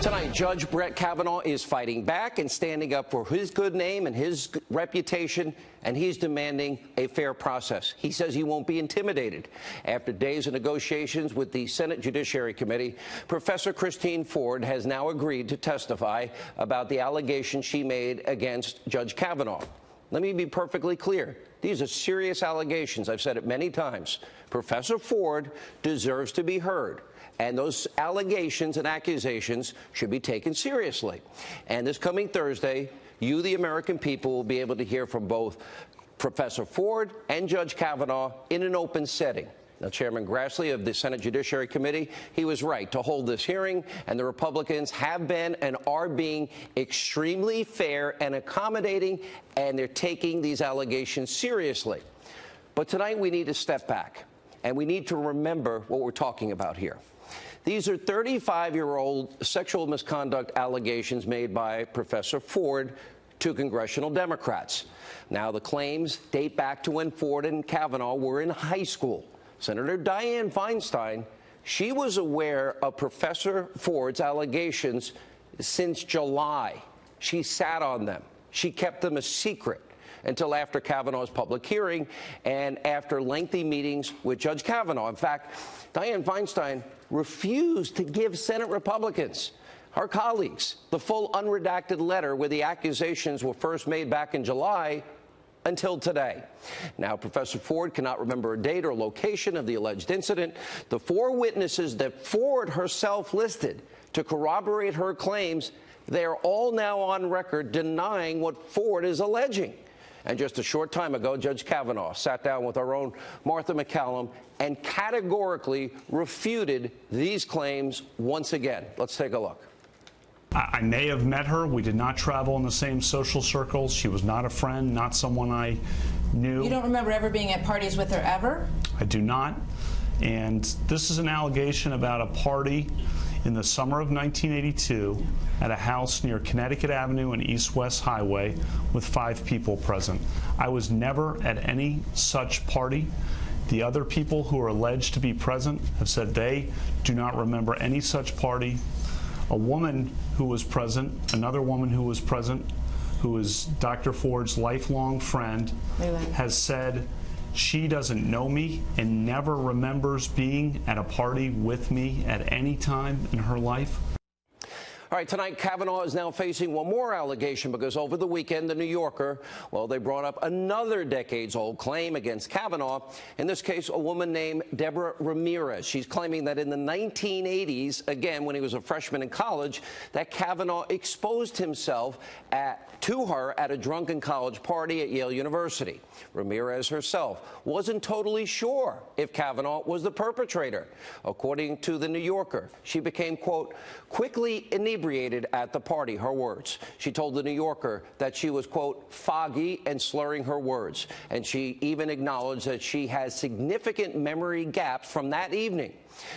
Tonight, Judge Brett Kavanaugh is fighting back and standing up for his good name and his reputation, and he's demanding a fair process. He says he won't be intimidated. After days of negotiations with the Senate Judiciary Committee, Professor Christine Ford has now agreed to testify about the allegations she made against Judge Kavanaugh. Let me be perfectly clear. These are serious allegations. I've said it many times. Professor Ford deserves to be heard. And those allegations and accusations should be taken seriously. And this coming Thursday, you, the American people, will be able to hear from both Professor Ford and Judge Kavanaugh in an open setting. Now, Chairman Grassley of the Senate Judiciary Committee, he was right to hold this hearing, and the Republicans have been and are being extremely fair and accommodating, and they're taking these allegations seriously. But tonight we need to step back, and we need to remember what we're talking about here. These are 35-year-old sexual misconduct allegations made by Professor Ford to congressional Democrats. Now, the claims date back to when Ford and Kavanaugh were in high school. Senator Dianne Feinstein, she was aware of Professor Ford's allegations since July. She sat on them. She kept them a secret until after Kavanaugh's public hearing and after lengthy meetings with Judge Kavanaugh. In fact, Dianne Feinstein refused to give Senate Republicans, her colleagues, the full unredacted letter where the accusations were first made back in July until today. Now, Professor Ford cannot remember a date or location of the alleged incident. The four witnesses that Ford herself listed to corroborate her claims, they are all now on record denying what Ford is alleging. And just a short time ago, Judge Kavanaugh sat down with our own Martha McCallum and categorically refuted these claims once again. Let's take a look. I may have met her. We did not travel in the same social circles. She was not a friend, not someone I knew. You don't remember ever being at parties with her, ever? I do not. And this is an allegation about a party in the summer of 1982 at a house near Connecticut Avenue and East-West Highway with 5 people present. I was never at any such party. The other people who are alleged to be present have said they do not remember any such party. A woman who was present, another woman who was present, who is Dr. Ford's lifelong friend, has said she doesn't know me and never remembers being at a party with me at any time in her life. All right, tonight, Kavanaugh is now facing one more allegation because over the weekend, the New Yorker, well, they brought up another decades-old claim against Kavanaugh. In this case, a woman named Deborah Ramirez. She's claiming that in the 1980s, again, when he was a freshman in college, that Kavanaugh exposed himself to her at a drunken college party at Yale University. Ramirez herself wasn't totally sure if Kavanaugh was the perpetrator. According to the New Yorker, she became, quote, quickly inebriated at the party, her words. She told the New Yorker that she was, quote, foggy and slurring her words. And she even acknowledged that she has significant memory gaps from that evening.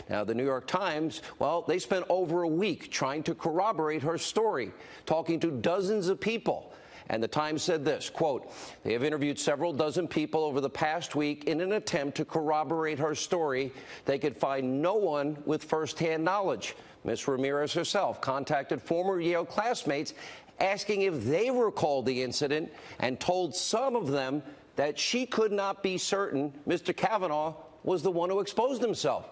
Now, the New York Times, well, they spent over a week trying to corroborate her story, talking to dozens of people. And the Times said this, quote, they have interviewed several dozen people over the past week in an attempt to corroborate her story. They could find no one with firsthand knowledge. Ms. Ramirez herself contacted former Yale classmates asking if they recalled the incident and told some of them that she could not be certain Mr. Kavanaugh was the one who exposed himself.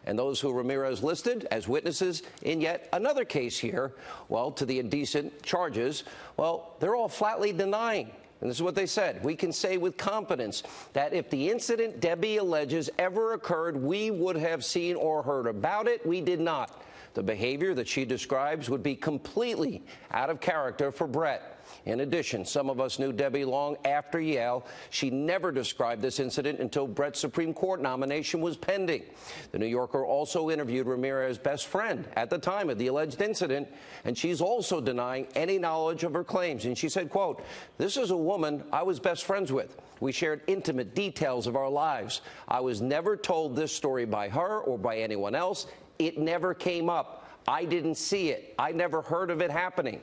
And those who Ramirez listed as witnesses in yet another case here, well, to the indecent charges, well, they're all flatly denying. And this is what they said. We can say with confidence that if the incident Debbie alleges ever occurred, we would have seen or heard about it. We did not. The behavior that she describes would be completely out of character for Brett. In addition, some of us knew Debbie long after Yale. She never described this incident until Brett's Supreme Court nomination was pending. The New Yorker also interviewed Ramirez's best friend at the time of the alleged incident, and she's also denying any knowledge of her claims. And she said, quote, this is a woman I was best friends with. We shared intimate details of our lives. I was never told this story by her or by anyone else. It never came up. I didn't see it. I never heard of it happening.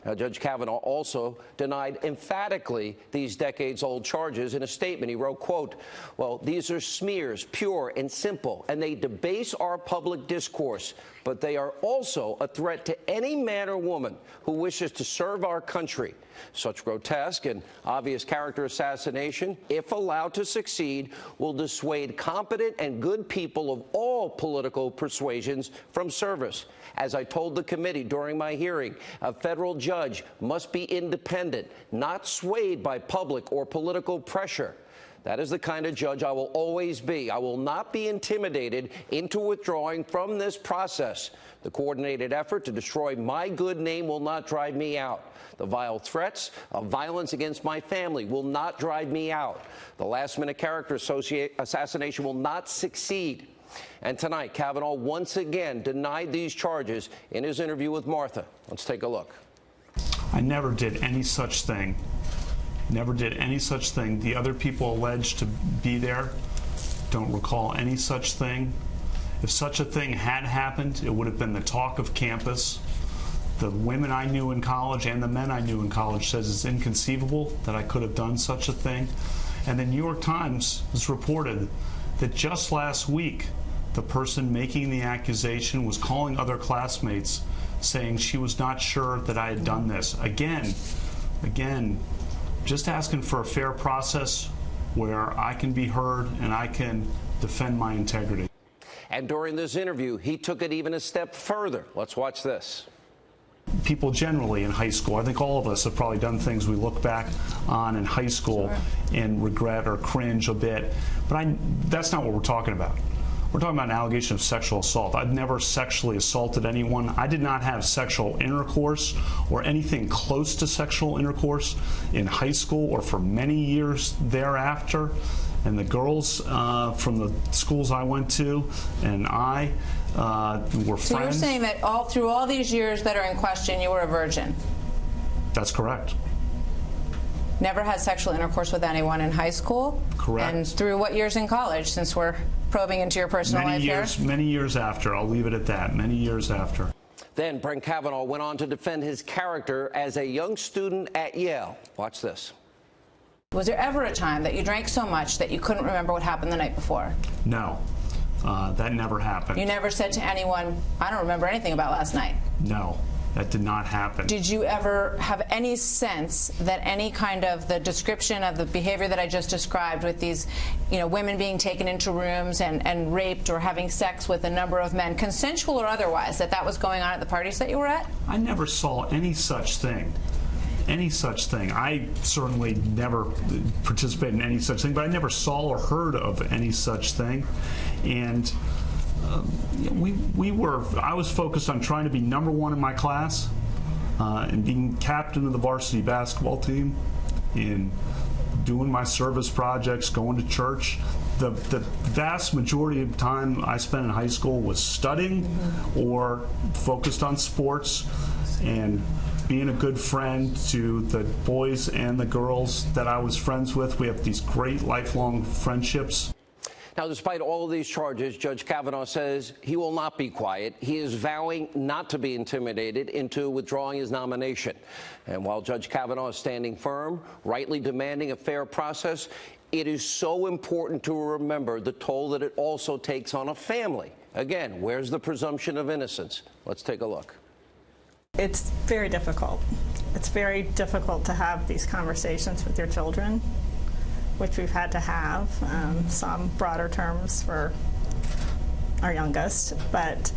Now, Judge Kavanaugh also denied emphatically these decades-old charges in a statement. He wrote, quote, well, these are smears, pure and simple, and they debase our public discourse. but they are also a threat to any man or woman who wishes to serve our country. Such grotesque and obvious character assassination, if allowed to succeed, will dissuade competent and good people of all political persuasions from service. As I told the committee during my hearing, a federal judge must be independent, not swayed by public or political pressure. That is the kind of judge I will always be. I will not be intimidated into withdrawing from this process. The coordinated effort to destroy my good name will not drive me out. The vile threats of violence against my family will not drive me out. The last-minute character assassination will not succeed. And tonight, Kavanaugh once again denied these charges in his interview with Martha. Let's take a look. I never did any such thing. Never did any such thing. The other people alleged to be there don't recall any such thing. If such a thing had happened, it would have been the talk of campus. The women I knew in college and the men I knew in college says it's inconceivable that I could have done such a thing. And the New York Times has reported that just last week, the person making the accusation was calling other classmates saying she was not sure that I had done this. Again, just asking for a fair process where I can be heard and I can defend my integrity. And during this interview, he took it even a step further. Let's watch this. People generally in high school, I think all of us have probably done things we look back on in high school and regret or cringe a bit, but that's not what we're talking about. We're talking about an allegation of sexual assault. I've never sexually assaulted anyone. I did not have sexual intercourse or anything close to sexual intercourse in high school or for many years thereafter. And the girls from the schools I went to and I were friends. So you're saying that through all these years that are in question, you were a virgin? That's correct. Never had sexual intercourse with anyone in high school? Correct. And through what years in college, since we're probing into your personal life here? Many years after. I'll leave it at that. Many years after. Then Brett Kavanaugh went on to defend his character as a young student at Yale. Watch this. Was there ever a time that you drank so much that you couldn't remember what happened the night before? No. That never happened. You never said to anyone, I don't remember anything about last night? No. That did not happen. Did you ever have any sense that any kind of the description of the behavior that I just described with these, women being taken into rooms and raped or having sex with a number of men, consensual or otherwise, that was going on at the parties that you were at? I never saw any such thing. Any such thing. I certainly never participated in any such thing, but I never saw or heard of any such thing. And I was focused on trying to be #1 in my class and being captain of the varsity basketball team and doing my service projects, going to church. The vast majority of time I spent in high school was studying or focused on sports and being a good friend to the boys and the girls that I was friends with. We have these great lifelong friendships. Now, despite all of these charges, Judge Kavanaugh says he will not be quiet. He is vowing not to be intimidated into withdrawing his nomination. And while Judge Kavanaugh is standing firm, rightly demanding a fair process, it is so important to remember the toll that it also takes on a family. Again, where's the presumption of innocence? Let's take a look. It's very difficult. It's very difficult to have these conversations with your children, which we've had to have, some broader terms for our youngest, but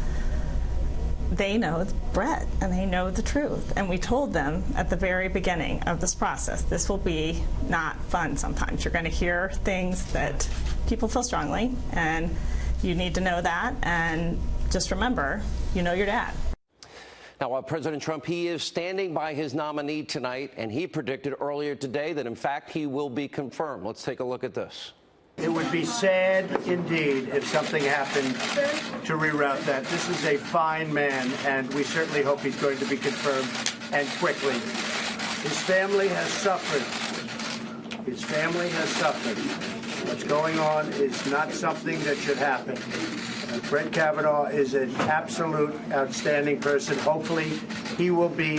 they know Brett and they know the truth. And we told them at the very beginning of this process, this will be not fun sometimes. You're going to hear things that people feel strongly, and you need to know that, and just remember, you know your dad. Now, while President Trump, he is standing by his nominee tonight, and he predicted earlier today that, in fact, he will be confirmed. Let's take a look at this. It would be sad indeed if something happened to reroute that. This is a fine man, and we certainly hope he's going to be confirmed, and quickly. His family has suffered. His family has suffered. What's going on is not something that should happen. Brett Kavanaugh is an absolute outstanding person. Hopefully, he will be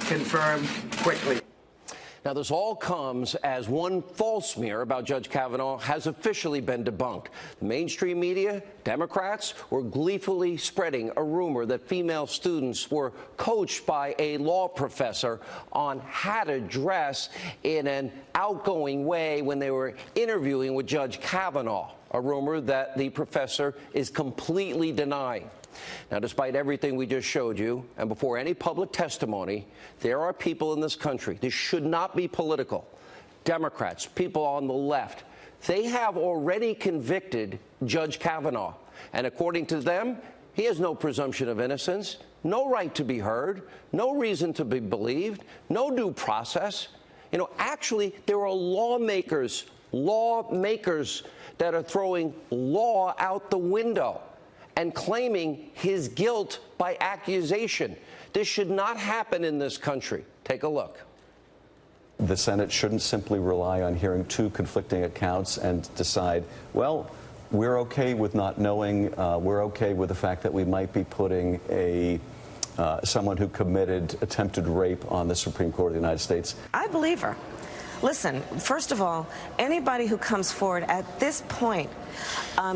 confirmed quickly. Now, this all comes as one false smear about Judge Kavanaugh has officially been debunked. The mainstream media, Democrats, were gleefully spreading a rumor that female students were coached by a law professor on how to dress in an outgoing way when they were interviewing with Judge Kavanaugh, a rumor that the professor is completely denying. Now, despite everything we just showed you, and before any public testimony, there are people in this country, this should not be political, Democrats, people on the left, they have already convicted Judge Kavanaugh. And according to them, he has no presumption of innocence, no right to be heard, no reason to be believed, no due process. You know, actually, there are lawmakers that are throwing law out the window and claiming his guilt by accusation. This should not happen in this country. Take a look. The Senate shouldn't simply rely on hearing two conflicting accounts and decide, well, we're okay with not knowing, we're okay with the fact that we might be putting someone who committed attempted rape on the Supreme Court of the United States. I believe her. Listen, first of all, anybody who comes forward at this point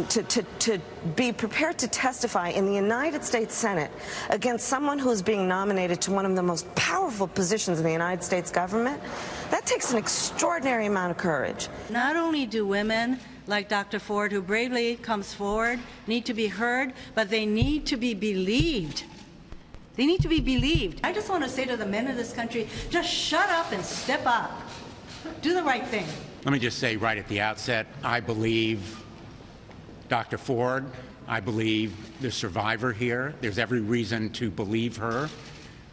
to be prepared to testify in the United States Senate against someone who's being nominated to one of the most powerful positions in the United States government, that takes an extraordinary amount of courage. Not only do women like Dr. Ford, who bravely comes forward, need to be heard, but they need to be believed. They need to be believed. I just want to say to the men of this country, just shut up and step up. Do the right thing. Let me just say right at the outset, I believe Dr. Ford. I believe the survivor here. There's every reason to believe her.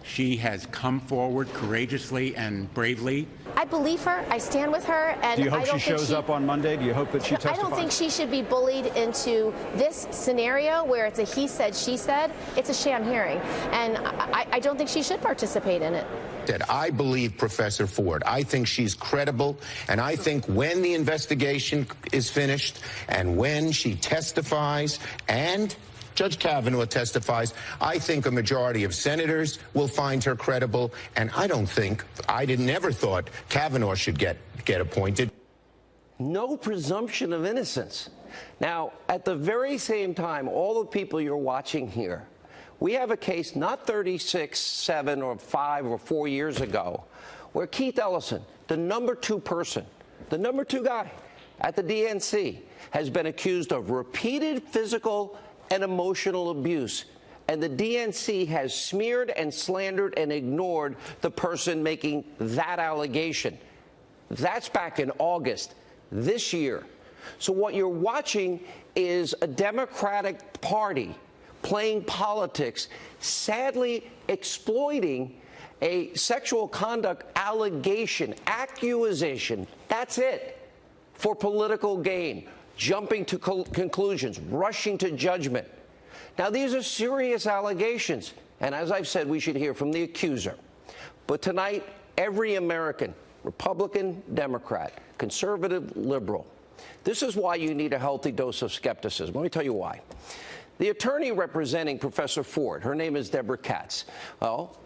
She has come forward courageously and bravely. I believe her. I stand with her. And do you hope she shows up on Monday? Do you hope that she testifies? I don't think she should be bullied into this scenario where it's a he said, she said. It's a sham hearing. And I don't think she should participate in it. I believe Professor Ford. I think she's credible, and I think when the investigation is finished and when she testifies and Judge Kavanaugh testifies, I think a majority of senators will find her credible, and I never thought Kavanaugh should get appointed. No presumption of innocence. Now, at the very same time, all the people you're watching here, we have a case not 36, 7, or 5 or 4 years ago where Keith Ellison, the number 2 person, the number 2 guy at the DNC, has been accused of repeated physical and emotional abuse. And the DNC has smeared and slandered and ignored the person making that allegation. That's back in August this year. So what you're watching is a Democratic Party playing politics, sadly exploiting a sexual conduct allegation, accusation, that's it, for political gain, jumping to conclusions, rushing to judgment. Now, these are serious allegations, and as I've said, we should hear from the accuser. But tonight, every American, Republican, Democrat, conservative, liberal, this is why you need a healthy dose of skepticism. Let me tell you why. The attorney representing Professor Ford, her name is Deborah Katz,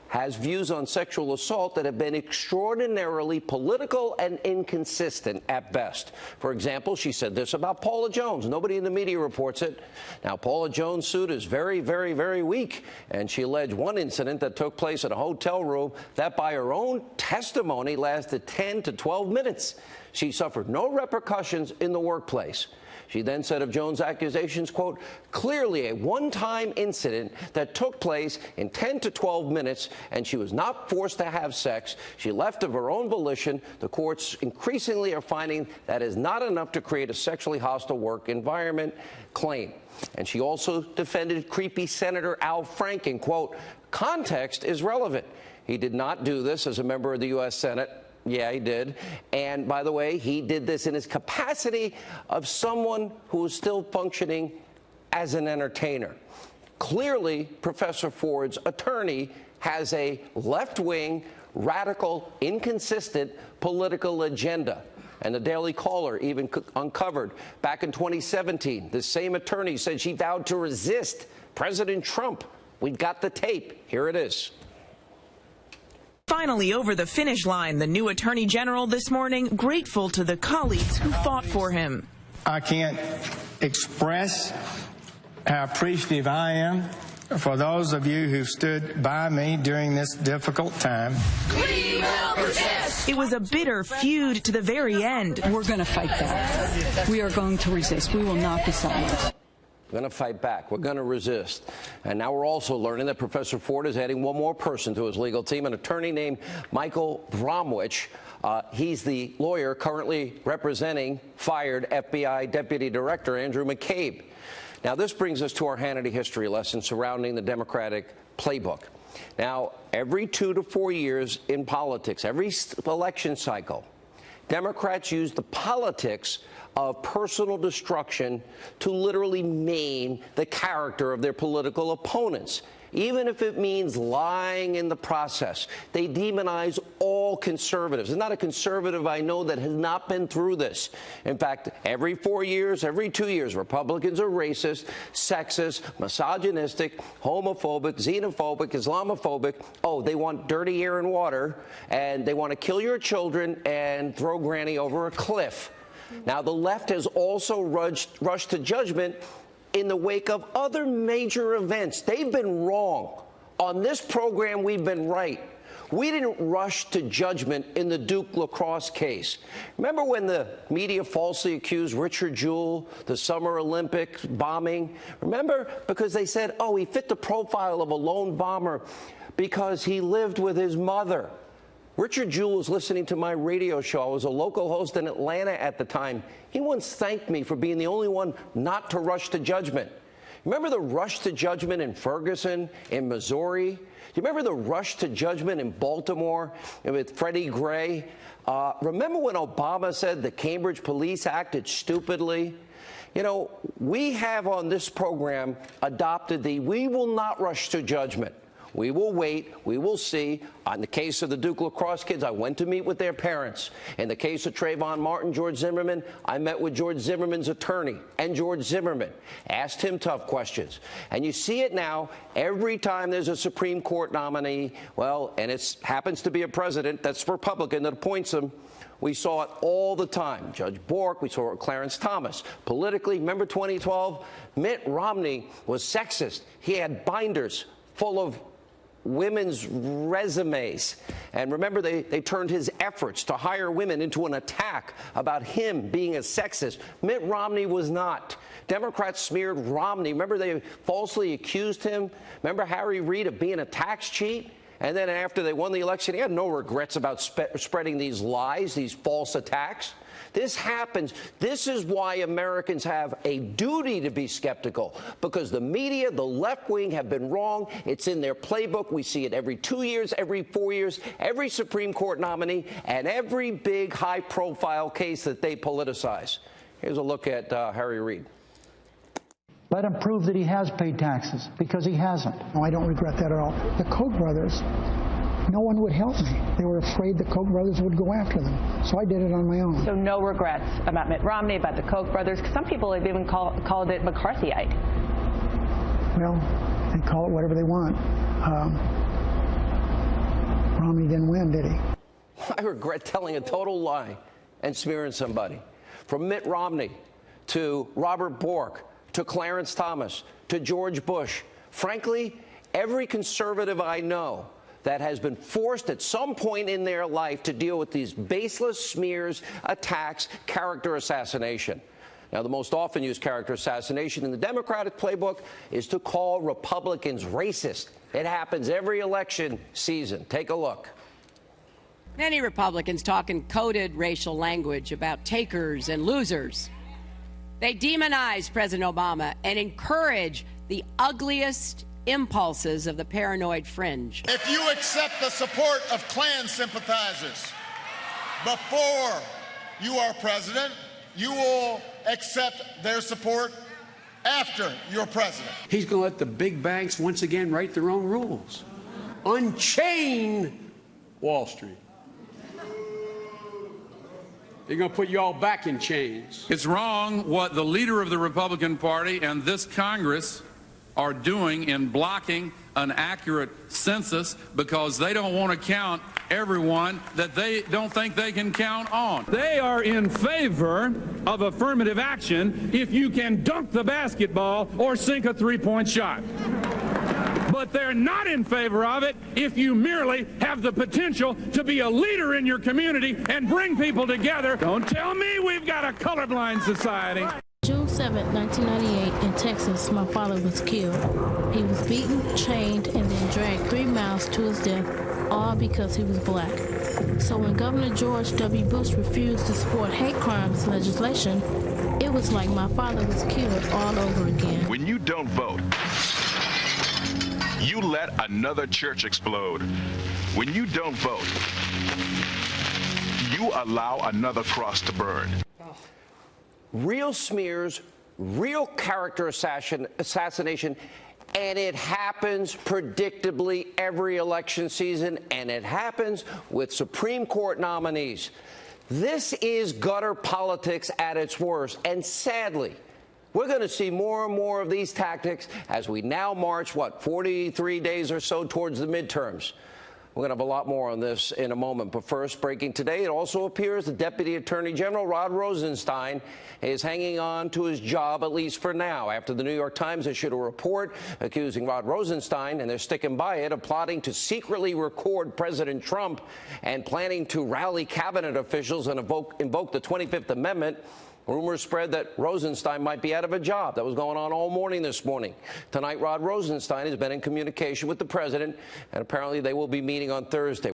has views on sexual assault that have been extraordinarily political and inconsistent at best. For example, she said this about Paula Jones. Nobody in the media reports it. Now, Paula Jones' suit is very, very, very weak, and she alleged one incident that took place in a hotel room that, by her own testimony, lasted 10 to 12 minutes. She suffered no repercussions in the workplace. She then said of Jones' accusations, quote, clearly a one-time incident that took place in 10 to 12 minutes, and she was not forced to have sex. She left of her own volition. The courts increasingly are finding that is not enough to create a sexually hostile work environment claim. And she also defended creepy Senator Al Franken, quote, context is relevant. He did not do this as a member of the U.S. Senate. Yeah, he did. And by the way, he did this in his capacity of someone who is still functioning as an entertainer. Clearly, Professor Ford's attorney has a left-wing, radical, inconsistent political agenda. And the Daily Caller even uncovered back in 2017, the same attorney said she vowed to resist President Trump. We've got the tape. Here it is. Finally over the finish line, the new Attorney General this morning grateful to the colleagues who fought for him. I can't express how appreciative I am for those of you who stood by me during this difficult time. We will persist. It was a bitter feud to the very end. We're going to fight back. We are going to resist. We will not be silent. We're going to fight back. We're going to resist. And now we're also learning that Professor Ford is adding one more person to his legal team, an attorney named Michael Bromwich. He's the lawyer currently representing fired FBI Deputy Director Andrew McCabe. Now, this brings us to our Hannity history lesson surrounding the Democratic playbook. Now, every 2 to 4 years in politics, every election cycle, Democrats use the politics of personal destruction to literally maim the character of their political opponents, even if it means lying in the process. They demonize all conservatives. There's not a conservative I know that has not been through this. In fact, every 4 years, every 2 years, Republicans are racist, sexist, misogynistic, homophobic, xenophobic, Islamophobic. Oh, they want dirty air and water, and they want to kill your children and throw Granny over a cliff. Now, the left has also rushed to judgment in the wake of other major events. They've been wrong. On this program, we've been right. We didn't rush to judgment in the Duke lacrosse case. Remember when the media falsely accused Richard Jewell, the Summer Olympics bombing? Remember? Because they said, oh, he fit the profile of a lone bomber because he lived with his mother. Richard Jewell was listening to my radio show. I was a local host in Atlanta at the time. He once thanked me for being the only one not to rush to judgment. Remember the rush to judgment in Ferguson, in Missouri? Do you remember the rush to judgment in Baltimore with Freddie Gray? Remember when Obama said the Cambridge police acted stupidly? You know, we have on this program adopted the we will not rush to judgment. We will wait. We will see. On the case of the Duke lacrosse kids, I went to meet with their parents. In the case of Trayvon Martin, George Zimmerman, I met with George Zimmerman's attorney and George Zimmerman. Asked him tough questions. And you see it now every time there's a Supreme Court nominee, well, and it happens to be a president that's Republican that appoints him. We saw it all the time. Judge Bork, we saw it with Clarence Thomas. Politically, remember 2012? Mitt Romney was sexist. He had binders full of women's resumes. And remember, they turned his efforts to hire women into an attack about him being a sexist. Mitt Romney was not. Democrats smeared Romney. Remember, they falsely accused him. Remember Harry Reid of being a tax cheat? And then after they won the election, he had no regrets about spreading these lies, these false attacks. This happens. This is why Americans have a duty to be skeptical, because the media, the left wing, have been wrong. It's in their playbook. We see it every 2 years, every 4 years, every Supreme Court nominee, and every big high-profile case that they politicize. Here's a look at Harry Reid. Let him prove that he has paid taxes, because he hasn't. No, I don't regret that at all. The Koch brothers, no one would help me. They were afraid the Koch brothers would go after them. So I did it on my own. So no regrets about Mitt Romney, about the Koch brothers. Some people have even called it McCarthyite. Well, they call it whatever they want. Romney didn't win, did he? I regret telling a total lie and smearing somebody. From Mitt Romney to Robert Bork to Clarence Thomas to George Bush. Frankly, every conservative I know that has been forced at some point in their life to deal with these baseless smears, attacks, character assassination. Now, the most often used character assassination in the Democratic playbook is to call Republicans racist. It happens every election season. Take a look. Many Republicans talk in coded racial language about takers and losers. They demonize President Obama and encourage the ugliest impulses of the paranoid fringe. If you accept the support of Klan sympathizers before you are president, you will accept their support after you're president. He's going to let the big banks once again write their own rules. Unchain Wall Street. They're going to put you all back in chains. It's wrong what the leader of the Republican Party and this Congress are doing in blocking an accurate census because they don't want to count everyone that they don't think they can count on. They are in favor of affirmative action if you can dunk the basketball or sink a three-point shot. But they're not in favor of it if you merely have the potential to be a leader in your community and bring people together. Don't tell me we've got a colorblind society. June 7, 1998, in Texas, my father was killed. He was beaten, chained, and then dragged 3 miles to his death, all because he was black. So when Governor George W. Bush refused to support hate crimes legislation, it was like my father was killed all over again. When you don't vote, you let another church explode. When you don't vote, you allow another cross to burn. Real smears, real character assassination, and it happens predictably every election season, and it happens with Supreme Court nominees. This is gutter politics at its worst, and sadly, we're going to see more and more of these tactics as we now march, 43 days or so towards the midterms. We're going to have a lot more on this in a moment. But first, breaking today, it also appears the Deputy Attorney General Rod Rosenstein is hanging on to his job, at least for now, after the New York Times issued a report accusing Rod Rosenstein, and they're sticking by it, of plotting to secretly record President Trump and planning to rally cabinet officials and invoke the 25th Amendment. Rumors spread that Rosenstein might be out of a job. That was going on all morning this morning. Tonight, Rod Rosenstein has been in communication with the president, and apparently they will be meeting on Thursday.